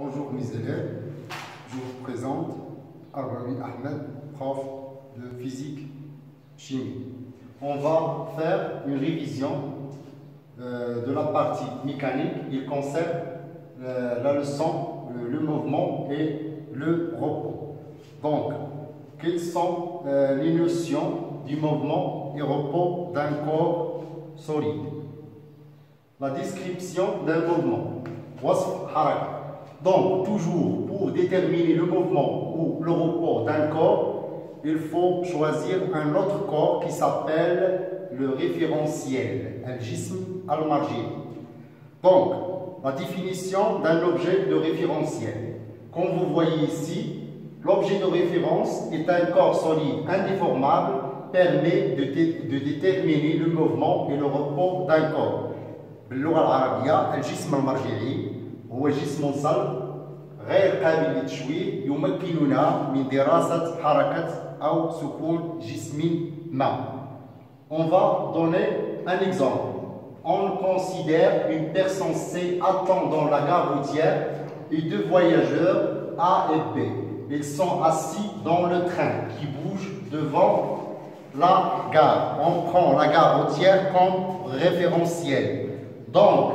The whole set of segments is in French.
Bonjour mes élèves, je vous présente Arbaoui Ahmed, prof de physique chimie. On va faire une révision de la partie mécanique. Il concerne la leçon, le mouvement et le repos. Donc, quelles sont les notions du mouvement et repos d'un corps solide? La description d'un mouvement. Wasf haraka. Donc, toujours pour déterminer le mouvement ou le repos d'un corps, il faut choisir un autre corps qui s'appelle le référentiel, al-jism al-marji. Donc, la définition d'un objet de référentiel. Comme vous voyez ici, l'objet de référence est un corps solide indéformable, permet de déterminer le mouvement et le repos d'un corps. باللغة العربية الجسم المرجعي هو جسم صلب غير قابل للتشويه يمكننا من دراسة حركة أو سكون جسم ما. On va donner un exemple. On considère une personne C attendant la gare routière et deux voyageurs A et B. Ils sont assis dans le train qui bouge devant la gare. On prend la gare routière comme référentiel. Donc,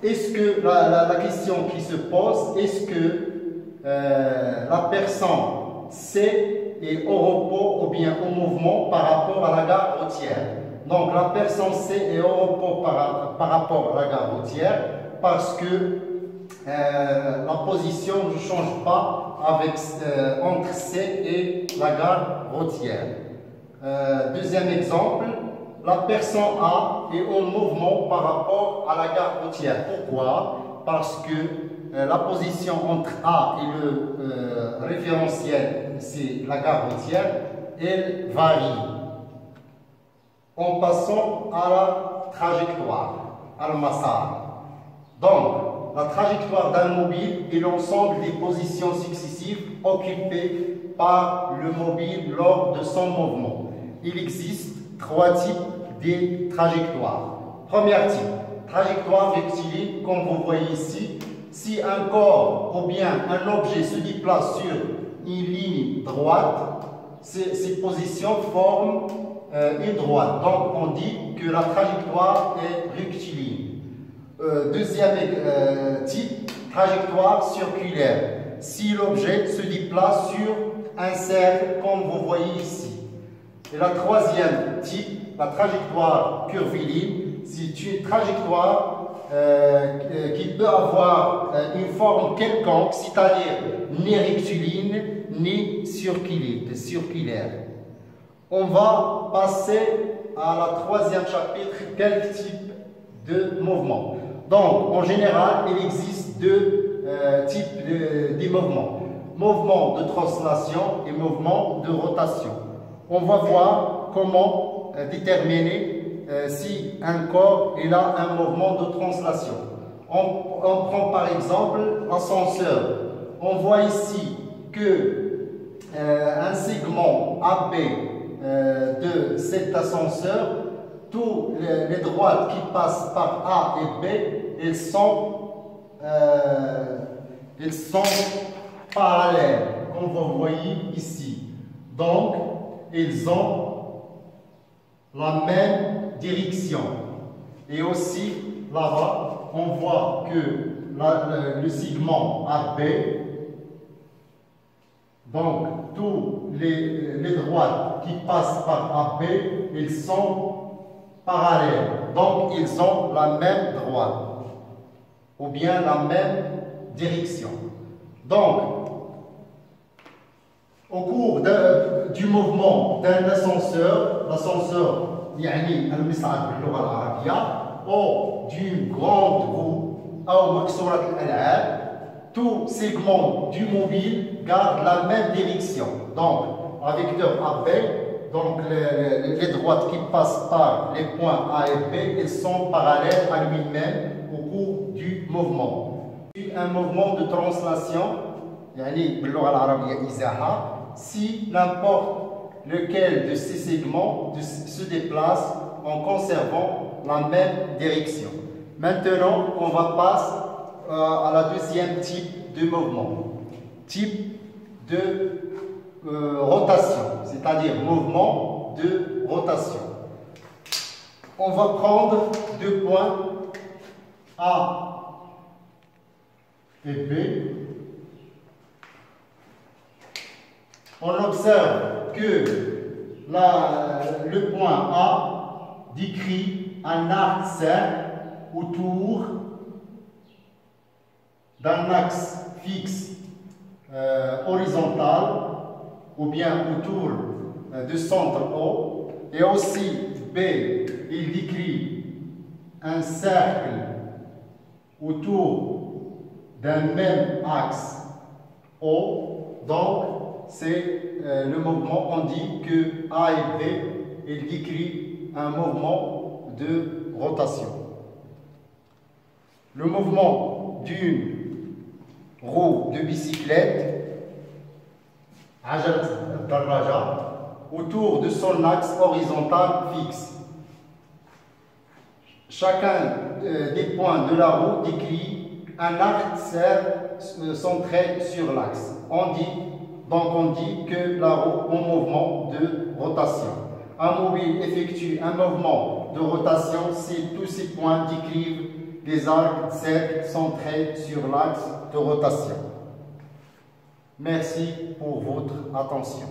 est-ce que la question qui se pose, est-ce que la personne C est au repos ou bien au mouvement par rapport à la gare routière? Donc, la personne C est au repos par rapport à la gare routière parce que la position ne change pas entre C et la gare routière. Deuxième exemple. La personne A est en mouvement par rapport à la gare routière. Pourquoi? Parce que la position entre A et le référentiel, c'est la gare routière, elle varie. En passant à la trajectoire, à al-masar. Donc, la trajectoire d'un mobile est l'ensemble des positions successives occupées par le mobile lors de son mouvement. Il existe trois types de trajectoires. Premier type, trajectoire rectiligne, comme vous voyez ici. Si un corps ou bien un objet se déplace sur une ligne droite, ces positions forment une droite. Donc on dit que la trajectoire est rectiligne. Deuxième type, trajectoire circulaire. Si l'objet se déplace sur un cercle, comme vous voyez ici. Et la troisième type, la trajectoire curviligne, c'est une trajectoire qui peut avoir une forme quelconque, c'est-à-dire ni rectiligne ni circulaire. On va passer à la troisième chapitre, quel type de mouvement. Donc, en général, il existe deux types de mouvements. Mouvement de translation et mouvement de rotation. On va voir comment déterminer si un corps il a un mouvement de translation. On prend par exemple l'ascenseur. On voit ici que un segment AB de cet ascenseur, tous les droites qui passent par A et B, elles sont parallèles, comme vous voyez ici. Donc, ils ont la même direction. Et aussi, là-bas, on voit que le segment AB, donc tous les droites qui passent par AB, ils sont parallèles. Donc, ils ont la même droite, ou bien la même direction. Donc, au cours du mouvement d'un ascenseur, l'ascenseur يعني المصعد باللغة العربية ou d'une grande roue أو مكسورة الألعاب, tout segment du mobile garde la même direction. Donc, avec vecteur AB, donc les droites qui passent par les points A et B, elles sont parallèles à lui-même au cours du mouvement. Un mouvement de translation, يعني باللغة العربية إزاحة, si n'importe lequel de ces segments se déplace en conservant la même direction. Maintenant, on va passer à la deuxième type de mouvement. Type de rotation, c'est-à-dire mouvement de rotation. On va prendre deux points A et B. On observe que le point A décrit un arc cercle autour d'un axe fixe horizontal ou bien autour du centre O, et aussi B, il décrit un cercle autour d'un même axe O. Donc c'est le mouvement, on dit que A et B, il décrit un mouvement de rotation. Le mouvement d'une roue de bicyclette autour de son axe horizontal fixe. Chacun des points de la roue décrit un arc centré sur l'axe. On dit que la roue en mouvement de rotation. Un mobile effectue un mouvement de rotation si tous ces points décrivent des arcs cercles centrés sur l'axe de rotation. Merci pour votre attention.